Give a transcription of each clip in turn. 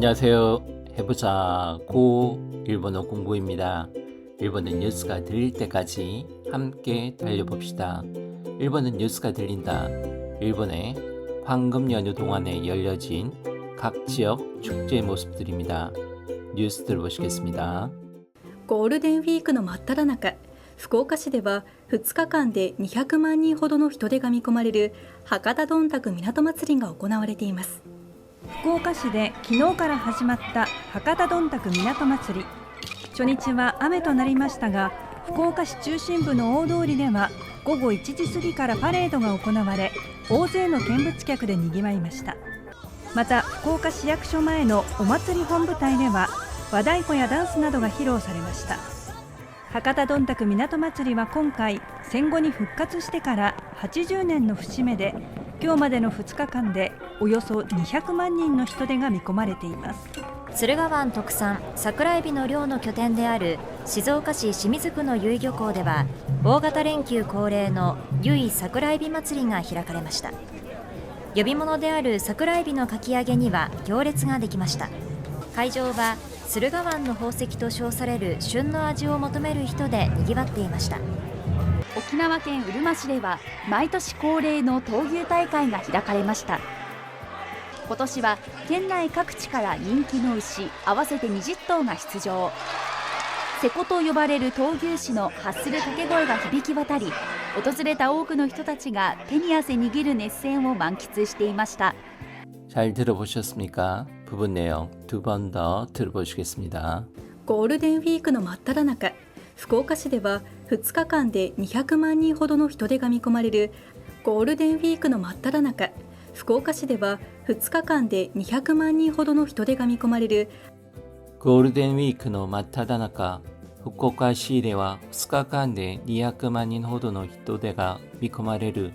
안녕하세요. 해보자 고 일본어 공부입니다. 일본어 뉴스가 들릴 때까지 함께 달려봅시다. 일본어 뉴스가 들린다. 일본의 황금 연휴 동안에 열려진 각 지역 축제 모습들입니다. 뉴스 들어보시겠습니다. ゴールデンウィークの真っ只中、福岡市では2日間で200万人ほどの人出が見込まれる博多どんたく港祭りが行われています。福岡市で昨日から始まった博多どんたく港祭り。初日は雨となりましたが、福岡市中心部の大通りでは午後1時過ぎからパレードが行われ、大勢の見物客でにぎわいました。また福岡市役所前のお祭り本部隊では和太鼓やダンスなどが披露されました。博多どんたく港祭りは今回戦後に復活してから80年の節目で、今日までの2日間でおよそ200万人の人出が見込まれています。駿河湾特産桜エビの漁の拠点である静岡市清水区の由比漁港では、大型連休恒例の由比桜エビ祭りが開かれました。呼び物である桜エビのかき揚げには行列ができました。会場は駿河湾の宝石と称される旬の味を求める人でにぎわっていました。沖縄県うるま市では毎年恒例の闘牛大会が開かれました。今年は県内各地から人気の牛合わせて20頭が出場。瀬古と呼ばれる闘牛士の発する掛け声が響き渡り、訪れた多くの人たちが手に汗握る熱戦を満喫していました。 잘 들어보셨습니까? 부분 내용 두 번 더 들어보시겠습니다. ゴールデンウィークの真っ只中、福岡市では2日間で200万人ほどの人出が見込まれるゴールデンウィークの真っ只中、福岡市では2日間で200万人ほどの人出が見込まれるゴールデンウィークの真っ只中、福岡市では2日間で200万人ほどの人出が見込まれる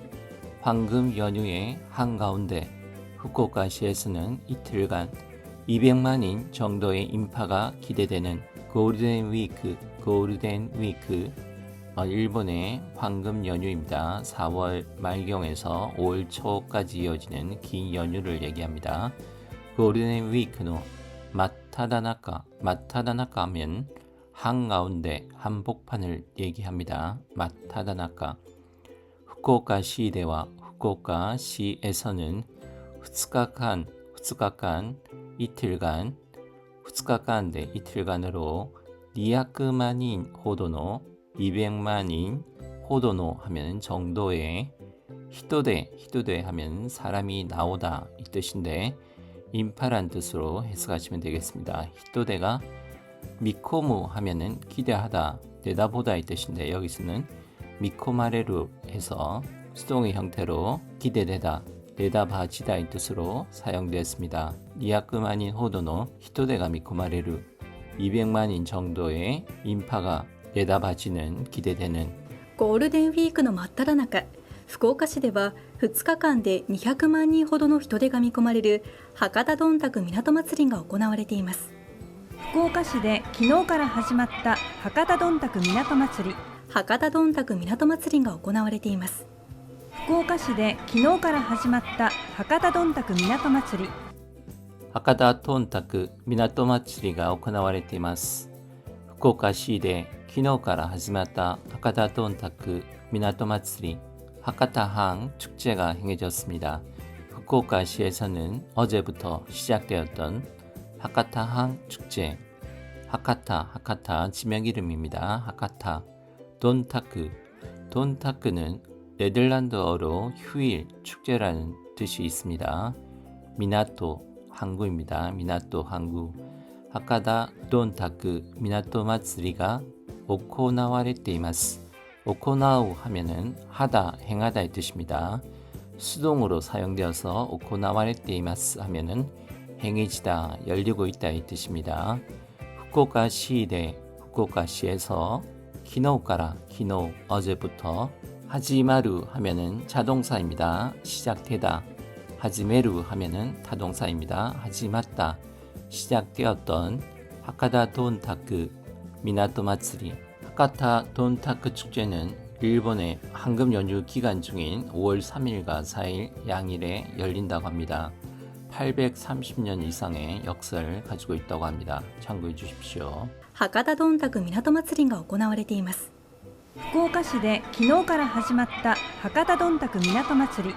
황금 연휴의 한가운데 후쿠오카시에서는 이틀간 200만인 정도의 인파가 기대되는 골든 위크, 일본의 황금 연휴입니다. 4월 말경에서 5월 초까지 이어지는 긴 연휴를 얘기합니다. 골든 위크는 마타다나카 하면 한가운데 한복판을 얘기합니다. 마타다나카. 후쿠오카시대와 후쿠오카시에서는 2日間 이틀간 2日間で 이틀간으로 200만인 호도노 200만인 호도노 하면 정도의 히토데 하면 사람이 나오다 이 뜻인데 인파란 뜻으로 해석하시면 되겠습니다. 히토데가 미코무 하면은 기대하다 내다보다 이 뜻인데 여기서는 미코마레루 해서 수동의 형태로 기대되다 내다봐지다 이 뜻으로 사용되었습니다. 200만인 호도노 히토데가 미코마레루 200만인 정도의 인파가 내다봐지는 기대되는 ゴールデンウィークの真っ只中、福岡市では2日間で200万人ほどの人出が見込まれる博多どんたく港祭りが行われています。福岡市で昨日から始まった博多どんたく港祭り。博多どんたく港祭りが行われています。福岡市で昨日から始まった博多どんたく港祭り。博多どんたく港祭りが行われています。福岡市で昨日から始まった博多どんたく港祭り하카타항 축제가 행해졌습니다. 후쿠오카시에서는 어제부터 시작되었던 하카타항 축제, 하카타 지명 이름입니다. 하카타, 돈타크는 네덜란드어로 휴일, 축제라는 뜻이 있습니다. 미나토, 항구입니다. 미나토, 항구. 하카다 돈타크 미나토 마츠리가 오코나와레테이마스. 오코나우 하면은 하다, 행하다 이 뜻입니다. 수동으로 사용되어서 오코나와레테이마스 하면은 행해지다, 열리고 있다 이 뜻입니다. 후쿠오카시에서 키노우까라, 어제부터 하지마루 하면은 자동사입니다. 시작되다. 하지메루 하면은 타동사입니다. 하지마다, 시작되었던 하카다 돈타크 미나토 마츠리 하카타 돈타크 축제는 일본의 황금 연휴 기간 중인 5월 3일과 4일 양일에 열린다고 합니다. 830년 이상의 역사를 가지고 있다고 합니다. 참고해 주십시오. 博多どんたく港祭りが行われています。福岡市で昨日から始まった博多どんたく港祭り。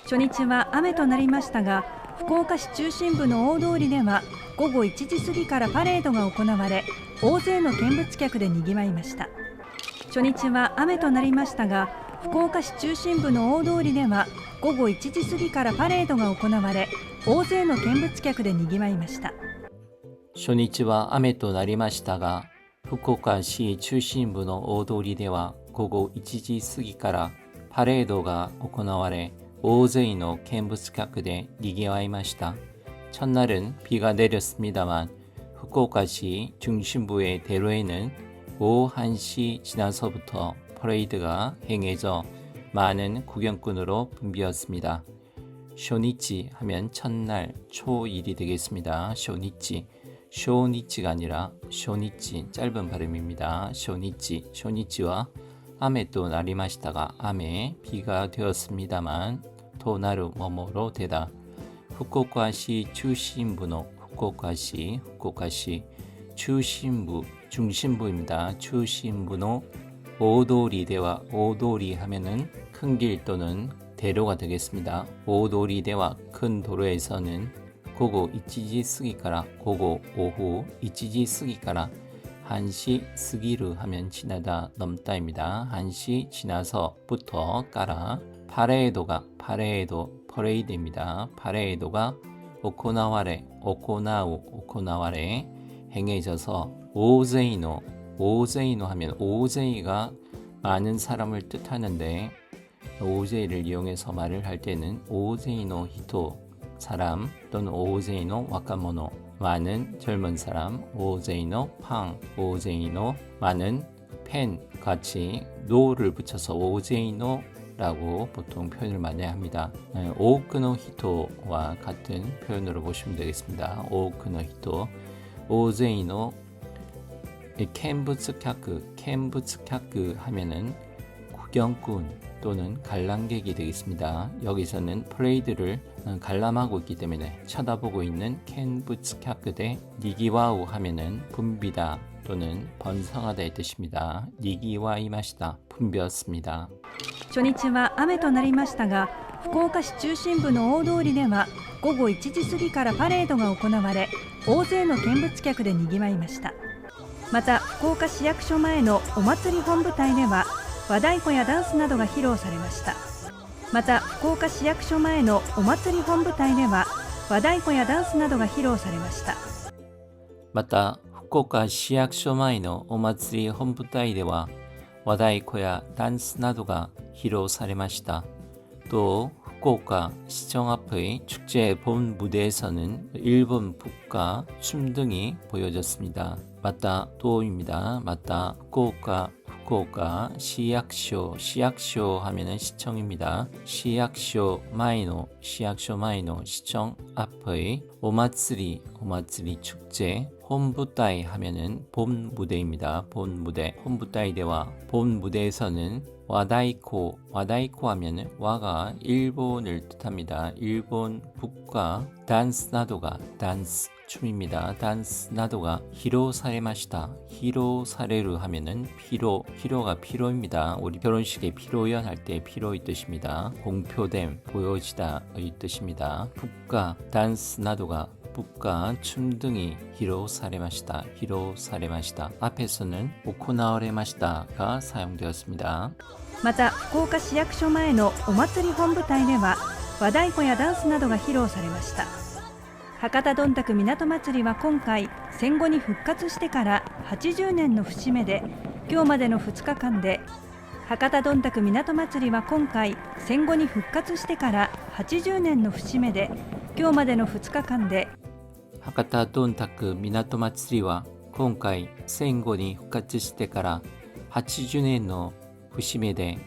初日は雨となりましたが、福岡市中心部の大通りでは午後1時過ぎからパレードが行われ、大勢の見物客でにぎわいました。初日は雨となりましたが、福岡市中心部の大通りでは午後1時過ぎからパレードが行われ、大勢の見物客でにぎわいました。初日は雨となりましたが、福岡市中心部の大通りでは午後1時過ぎからパレードが行われ、大勢の見物客でにぎわいました。 첫날은 비가 내렸습니다만 후쿠오카시 중심부의 대로에는 오후 1시 지나서부터 퍼레이드가 행해져 많은 구경꾼으로 붐비었습니다. 쇼니치 하면 첫날 초1이 되겠습니다. 쇼니치, 쇼니치가 아니라 쇼니치, 짧은 발음입니다. 쇼니치, 쇼니치와雨となりましたが 雨, 비가 되었습니다만 도나루 뭐뭐로 되다. 후쿠오카시 중심부의 후쿠오카시 중심부, 중심부입니다. 중심부의 오도리대와 오도리 하면은 큰 길 또는 대로가 되겠습니다. 오도리대와 큰 도로에서는 고고 1지 쓰기까라 고고 오후 1지 쓰기까라 1시 쓰기르 하면 지나다 넘다입니다. 1시 지나서부터 까라 파레이도가 파레이도 퍼레이드입니다. 파레이도가 오코나와레 오코나와레 행해져서 오제이노 하면 오제이가 많은 사람을 뜻하는데 오제이를 이용해서 말을 할 때는 오제이노 히토 사람 또는 오제이노 와카모노 많은 젊은 사람 오제이노 팡 오제이노 많은 팬 같이 노를 붙여서 오제이노 라고 보통 표현을 많이 합니다. 오크노 히토와 같은 표현으로 보시면 되겠습니다. 오크노 히토 오제이노 캔부츠카크 하면은 구경꾼 또는 관람객이 되겠습니다. 여기서는 퍼레이드를 관람하고 있기 때문에 쳐다보고 있는 캔부츠카크 대 니기와우 하면은 붐비다 또는 번성하다의 뜻입니다. 니기와이마시다 붐볐습니다. 初日は雨となりましたが、福岡市中心部の大通りでは午後1時過ぎからパレードが行われ、大勢の見物客でにぎわいました。また福岡市役所前のお祭り本部隊では和太鼓やダンスなどが披露されました。また福岡市役所前のお祭り本部隊では和太鼓やダンスなどが披露されました。また福岡市役所前のお祭り本部隊では和太鼓やダンスなどが披露されました。또 후쿠오카 시청 앞의 축제 본 무대에서는 일본 북가 춤 등이 보여졌습니다. 맞다 또입니다. 맞다 후쿠오카 시약쇼 하면은 시청입니다. 시약쇼 마이노 시청 앞의 오마츠리 축제 홈부다이 하면은 본 무대입니다. 본 무대 홈부다이대와 본 무대에서는 와다이코 하면은 와가 일본을 뜻합니다. 일본 북과 단스 나도가 단스 춤입니다. 단스 나도가 히로사레마시다 히로사레루 하면은 히로가 피로입니다. 우리 결혼식에 피로연 할 때 피로의 뜻입니다. 공표됨 보여지다의 뜻입니다. 북과 단스 나도가 북과 춤 등이 히로사레마시다 앞에서는 오코나와레마시다가 사용되었습니다. また福岡市役所前のお祭り本部隊では和太鼓やダンスなどが披露されました。博多どんたく港祭りは今回戦後に復活してから80年の節目で、今日までの2日間で博多どんたく港祭りは今回戦後に復活してから80年の節目で、今日までの2日間で博多どんたく港祭りは今回戦後に復活してから80年の節目で、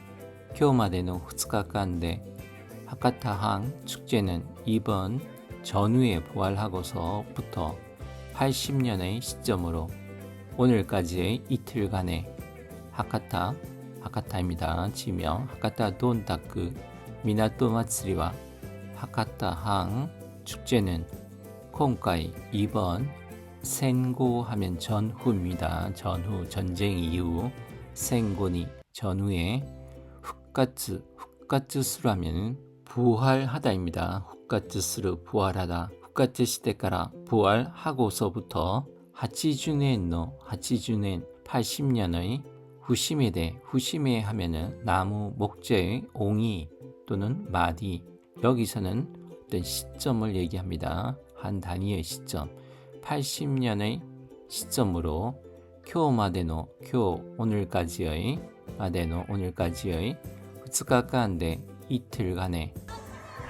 今日までの2日間で하카타항 축제는 이번 전후에 부활하고서부터 80년의 시점으로 오늘까지의 이틀간의 하카타입니다. 지명 하카타 돈타크 미나토 마츠리와 하카타항 축제는 콩가이 이번 센고 하면 전후입니다. 전후 전쟁 이후 센고니 전후에 훅가츠스루 하면 부활하다입니다. 훅가츠스루 부활하다. 훅가츠 시대까라 부활하고서부터 하치주넨 80년의 후시메 하면은 나무 목재의 옹이 또는 마디, 여기서는 어떤 시점을 얘기합니다. 한 단위의 시점, 80년의 시점으로 쿄마데노, 오늘까지의 2日間で 이틀간의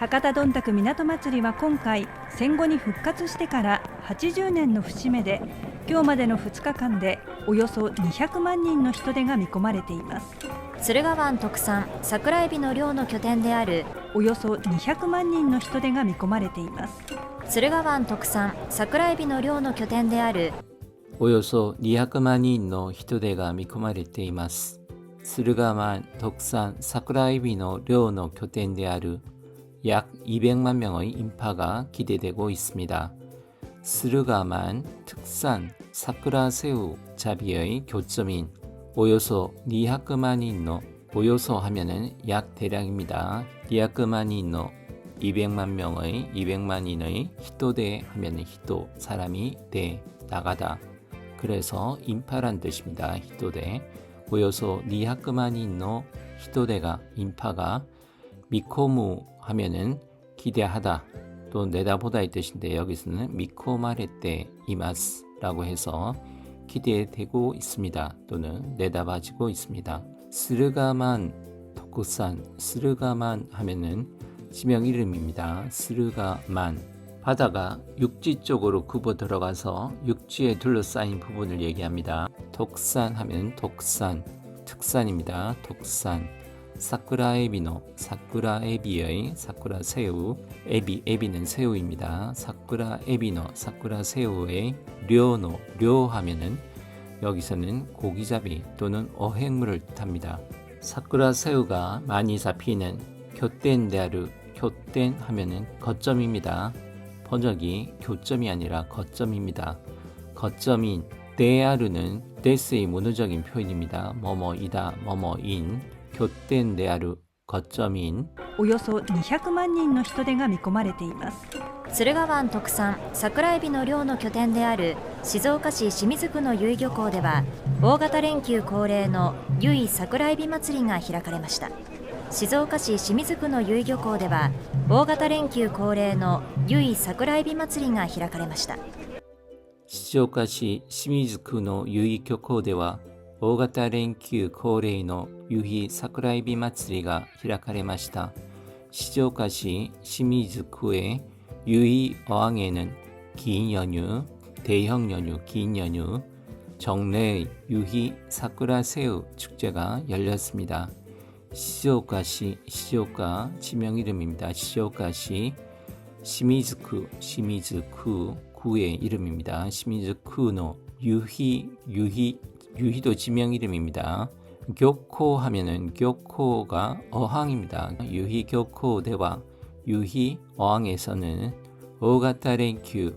博多どんたく港祭りは今回戦後に復活してから80年の節目で、今日までの2日間でおよそ200万人の人出が見込まれています。駿河湾特産桜エビの漁の拠点であるおよそ200万人の人出が見込まれています。駿河湾特産桜エビの漁の拠点であるおよそ200万人の人出が見込まれています。駿河湾特産桜エビの漁の拠点である약 200만 명의 인파가 기대되고 있습니다. 스르가만 특산 사쿠라새우 자비의 교점인 오요소 니하크마니노, 오요소 하면은 약 대량입니다. 니하크마니노 200만인의 히토대 하면은 히토 사람이 대 나가다, 그래서 인파란 뜻입니다. 히토대. 오요소 니하크마니노 히토대가 인파가 미코무 하면은 기대하다 또 내다보다의 뜻인데, 여기서는 미코마레떼 이마스라고 해서 기대되고 있습니다 또는 내다봐지고 있습니다. 스르가만 토쿠산, 스르가만 하면은 지명 이름입니다. 스르가만, 바다가 육지 쪽으로 굽어 들어가서 육지에 둘러싸인 부분을 얘기합니다. 독산 하면 독산, 특산입니다. 독산. 사쿠라에비노, 사쿠라에비의 사쿠라새우, 에비는 새우입니다. 사쿠라에비노, 사쿠라새우의 료 하면은 여기서는 고기잡이 또는 어획물을 뜻합니다. 사쿠라새우가 많이 잡히는 교땐 데아르, 교땐 하면은 거점입니다. 번역이 교점이 아니라 거점입니다. 거점인 데아르는 데스의 문어적인 표현입니다. 뭐뭐이다, 뭐뭐인. 교땐 데아르 거점인 およそ200万人の人出が見込まれています。駿河湾特産桜エビの漁の拠点である静岡市清水区の由比漁港では、大型連休恒例の由比桜エビ祭りが開かれました。静岡市清水区の由比漁港では、大型連休恒例の由比桜エビ祭りが開かれました。静岡市清水区の由比漁港では大型連休恒例の夕日桜エビ祭りが開かれました。静岡市清水区의 유의 어항에는 긴 연휴, 대형 연휴, 긴 연휴, 정례의 유희 사쿠라 새우 축제가 열렸습니다. 시즈오카시, 시즈오카 지명 이름입니다. 시즈오카시 시미즈쿠의 이름입니다. 시미즈쿠의 유희도 지명 이름입니다. 교코 하면은 교코가 어항입니다. 유희 교코 대와 유희 어항에서는 오가타 랭큐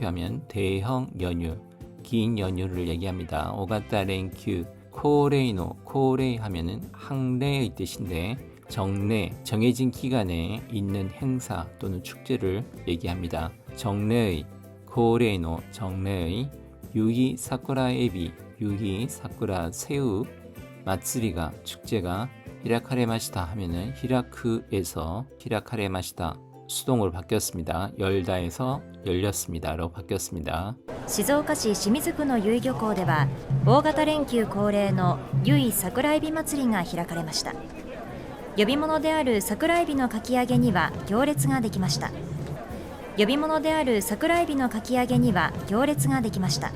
하면 대형 연휴, 긴 연휴를 얘기합니다. 오가타 랭큐 코레이 하면은 항례의 뜻인데, 정례, 정해진 기간에 있는 행사 또는 축제를 얘기합니다. 정례의 정례의 유희 사쿠라 에비, 유희 사쿠라 새우 마츠리가 축제가 히라카레마시다 하면은 히라크에서 히라카레마시다 수동으로 바뀌었습니다. 열다에서 열렸습니다로 바뀌었습니다. 静岡市清水区の由比漁港では、大型連休恒例の由比桜エビ祭りが開かれました。呼び物である桜エビのかき揚げには行列ができました。呼び物である桜エビのかき揚げには行列ができました。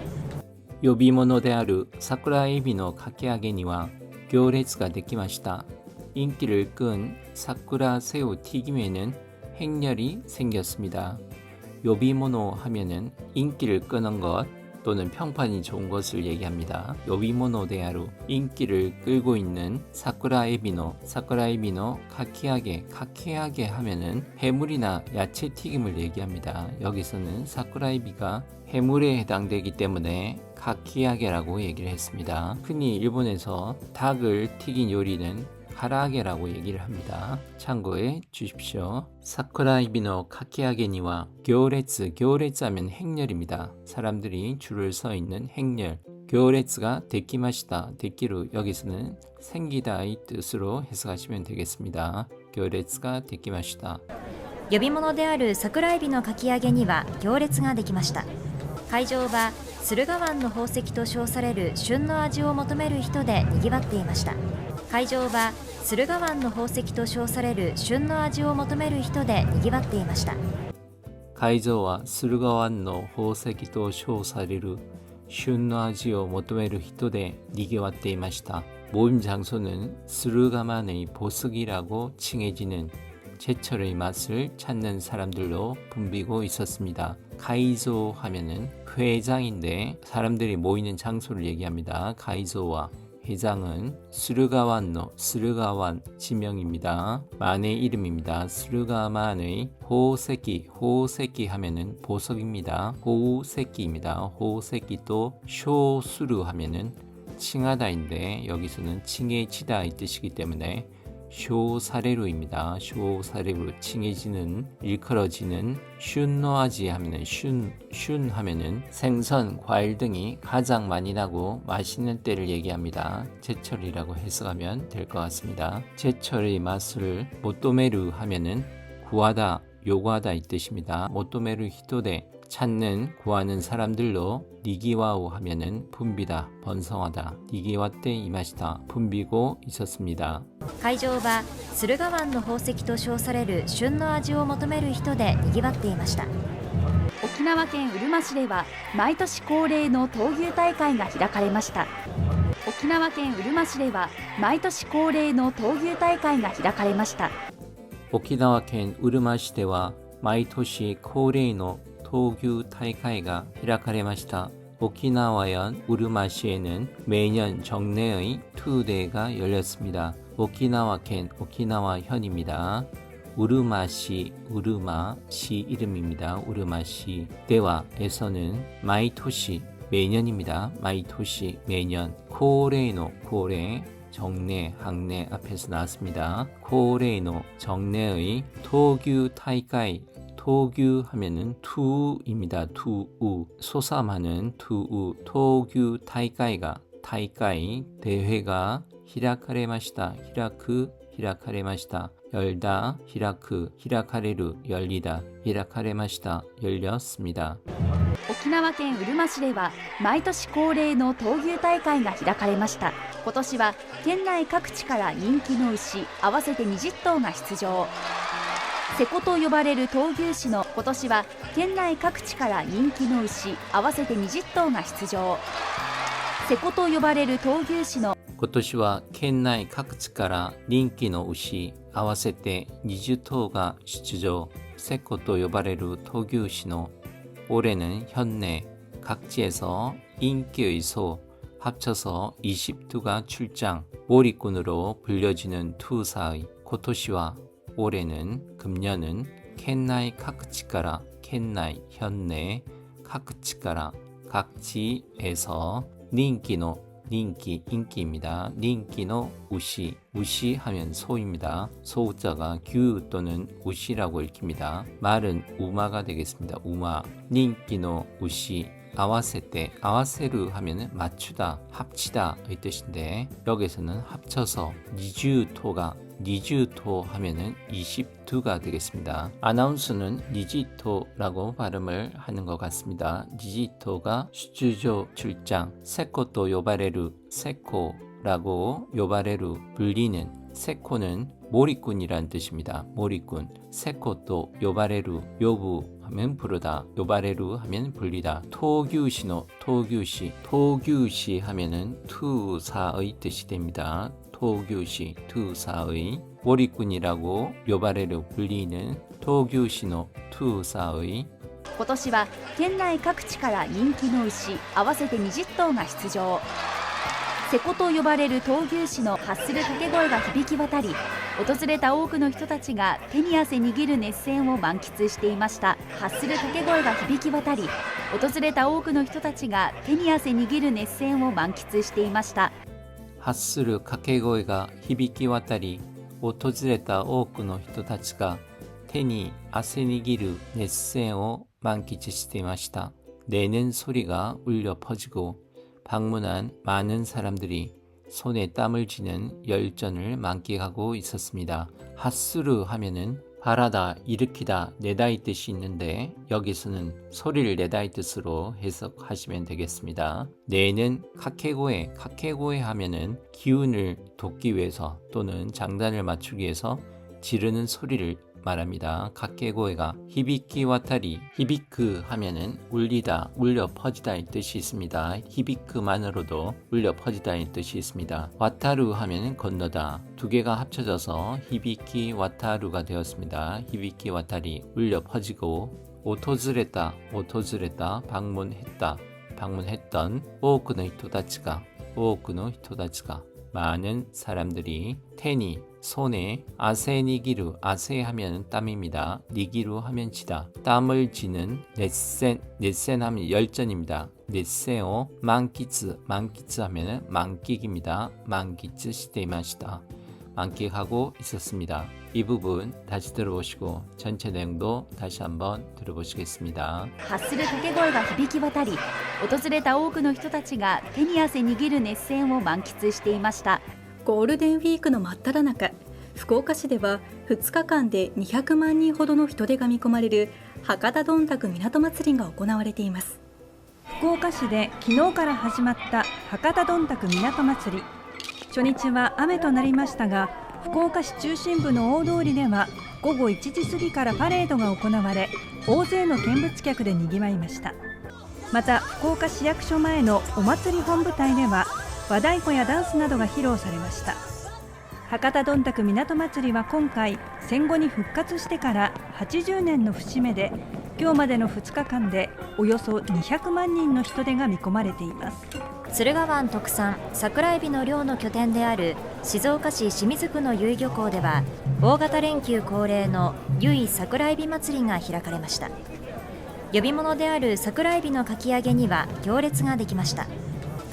呼び物である桜エビのかき揚げには行列ができました。 인기를 끈 사쿠라 새우 튀김에는 행렬이 생겼습니다. 요비모노 하면은 인기를 끄는 것, 또는 평판이 좋은 것을 얘기합니다. 요비모노 데아루 인기를 끌고 있는 사쿠라 에비노 카키하게 하면은 해물이나 야채 튀김을 얘기합니다. 여기서는 사쿠라 에비가 해물에 해당되기 때문에 카키하게라고 얘기를 했습니다. 흔히 일본에서 닭을 튀긴 요리는 카라아게라고 얘기를 합니다. 참고해 주십시오. 사쿠라이비노 카키하게니와 교레츠 하면 행렬입니다. 사람들이 줄을 서 있는 행렬. 교레츠가 데키마시다. 데키루 여기서는 생기다의 뜻으로 해석하시면 되겠습니다. 교레츠가 데키마시다. 呼び物である桜エビのかき揚げには行列ができました。会場は駿河湾の宝石と称される旬の味を求める人でにぎわっていました。会場は駿河湾の宝石と称される旬の味を求める人でにぎわっていました。会場は駿河湾の宝石と称される旬の味を求める人でにぎわっていました。 모임 장소는 스르가만의 보석이라고 칭해지는 제철의 맛을 찾는 사람들로 붐비고 있었습니다. 가이조 하면은 회장인데 사람들이 모이는 장소를 얘기합니다. 가이조와 회장은 스르가완 지명입니다. 만의 이름입니다. 스르가만의 호세키 하면은 보석입니다. 호세키입니다. 호세키 또 쇼스루 하면은 칭하다인데 여기서는 칭해지다 이 뜻이기 때문에 쇼사레루입니다. 쇼사레루 칭해지는 일컬어지는 슌노아지 하면은 슌 하면은 생선, 과일 등이 가장 많이 나고 맛있는 때를 얘기합니다. 제철이라고 해석하면 될 것 같습니다. 제철의 맛을 모토메루 하면은 구하다, 요구하다 이 뜻입니다. 모토메루 히토데 찾는, 구하는 사람들로 니기와우 하면은 붐비다, 번성하다, 니기와때 이 맛이다, 붐비고 있었습니다. 会場は駿河湾の宝石と称される旬の味を求める人でにぎわっていました。沖縄県うるま市では毎年恒例の闘牛大会が開かれました。沖縄県うるま市では毎年恒例の闘牛大会が開かれました。 오키나와県 우르마시대와 마이토시 코레이노闘牛 大会が 開かれました. 오키나와현 우르마시에는 매년 정례의 투대가 열렸습니다. 오키나와県 오키나와현입니다. 우르마시 이름입니다. 우르마시 대와에서는 마이토시 매년입니다. 마이토시 매년 코레이노 정례, 항례 앞에서 나왔습니다. 코레이노 정례의 토규 타이카이 토규 하면은 투입니다. 투우 소삼하는 투우 토규 타이카이 대회가 히라카레마시다 히라카레마시다 열다 히라카레루 열리다 히라카레마시다 열렸습니다. 沖縄県うるま市では毎年恒例の闘牛大会が開かれました。今年は県内各地から人気の牛合わせて20頭が出場。瀬古と呼ばれる闘牛士の今年は県内各地から人気の牛合わせて20頭が出場。瀬古と呼ばれる闘牛士の今年は県内各地から人気の牛合わせて20頭が出場。瀬古と呼ばれる闘牛士の 올해는 현내 각지에서 인기의 소 합쳐서 20두가 출장 몰입꾼으로 불려지는 투사의 고토시와 올해는 금년은 켄나이 카크치카라 켄나이 현내 카크치카라 각지에서 인기입니다. 닌기노 우시 하면 소입니다. 소우자가 규 또는 우시라고 읽힙니다. 말은 우마가 되겠습니다. 우마 닌기노 우시 아와세때 아와세루 하면 맞추다 합치다 의 뜻인데 여기서는 합쳐서 니주토 하면은 20두가 되겠습니다. 아나운서는 니지토라고 발음을 하는 것 같습니다. 니지토가 슈주조 출장 세코토 요바레루 세코라고 요바레루 불리는 세코는 몰입꾼이란 뜻입니다. 몰입꾼 세코토 요바레루 요부 하면 부르다 요바레루 하면 불리다 토규시 하면은 투사의 뜻이 됩니다. 토규시 투사의 몰입꾼이라고 요바레루 불리는 토규시노 투사의 今年は県内各地から人気の牛合わせて20頭が出場。瀬古と呼ばれる闘牛士の発する掛け声が響き渡り、訪れた多くの人たちが手に汗握る熱戦を満喫していました。発する掛け声が響き渡り、訪れた多くの人たちが手に汗握る熱戦を満喫していました。発する掛け声が響き渡り、訪れた多くの人たちが手に汗握る熱戦を満喫していました. 내는 소리가 울려 퍼지고 방문한 많은 사람들이 손에 땀을 쥐는 열전을 만끽하고 있었습니다. 핫스르 하면은 바라다, 일으키다, 내다 이 뜻이 있는데 여기서는 소리를 내다 이 뜻으로 해석하시면 되겠습니다. 내는 카케고에 하면은 기운을 돋기 위해서 또는 장단을 맞추기 위해서 지르는 소리를 말합니다. 카케고에가 히비키 와타리, 히비크 하면은 울리다, 울려 퍼지다 이 뜻이 있습니다. 히비크만으로도 울려 퍼지다 이 뜻이 있습니다. 와타루 하면은 건너다. 두 개가 합쳐져서 히비키 와타루가 되었습니다. 히비키 와타리, 울려 퍼지고 오토즈레다, 방문했다, 방문했던 오오쿠노 히토다치가 많은 사람들이 테니 손에 아세 니기루, 아세 하면 땀입니다. 니기루 하면 지다. 땀을 지는 넷센 하면 열전입니다. 넷센오 만키츠 하면 만끽입니다. 만키츠 시테이마시다. 만끽하고 있었습니다. 이 부분 다시 들어보시고 전체 내용도 다시 한번 들어보시겠습니다. 発する掛け声が響き渡り、訪れた多くの人たちが手に汗握る熱戦を満喫していました。ゴールデンウィークの真っ只中、福岡市では2日間で200万人ほどの人出が見込まれる博多どんたく港祭りが行われています。福岡市で昨日から始まった博多どんたく港祭り。初日は雨となりましたが、福岡市中心部の大通りでは午後1時過ぎからパレードが行われ、大勢の見物客でにぎわいました。また福岡市役所前のお祭り本部隊では和太鼓やダンスなどが披露されました。博多どんたく港祭りは今回戦後に復活してから80年の節目で、今日までの2日間でおよそ200万人の人出が見込まれています。駿河湾特産桜エビの漁の拠点である静岡市清水区の由比漁港では、大型連休恒例の由比桜エビ祭りが開かれました。呼び物である桜エビのかき揚げには行列ができました。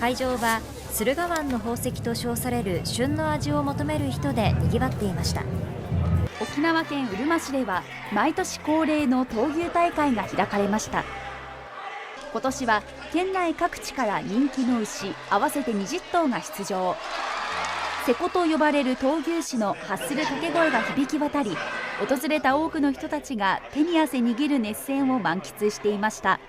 会場は駿河湾の宝石と称される旬の味を求める人でにぎわっていました。沖縄県うるま市では毎年恒例の闘牛大会が開かれました。今年は県内各地から人気の牛合わせて20頭が出場。瀬古と呼ばれる闘牛士の発する掛け声が響き渡り、訪れた多くの人たちが手に汗握る熱戦を満喫していました。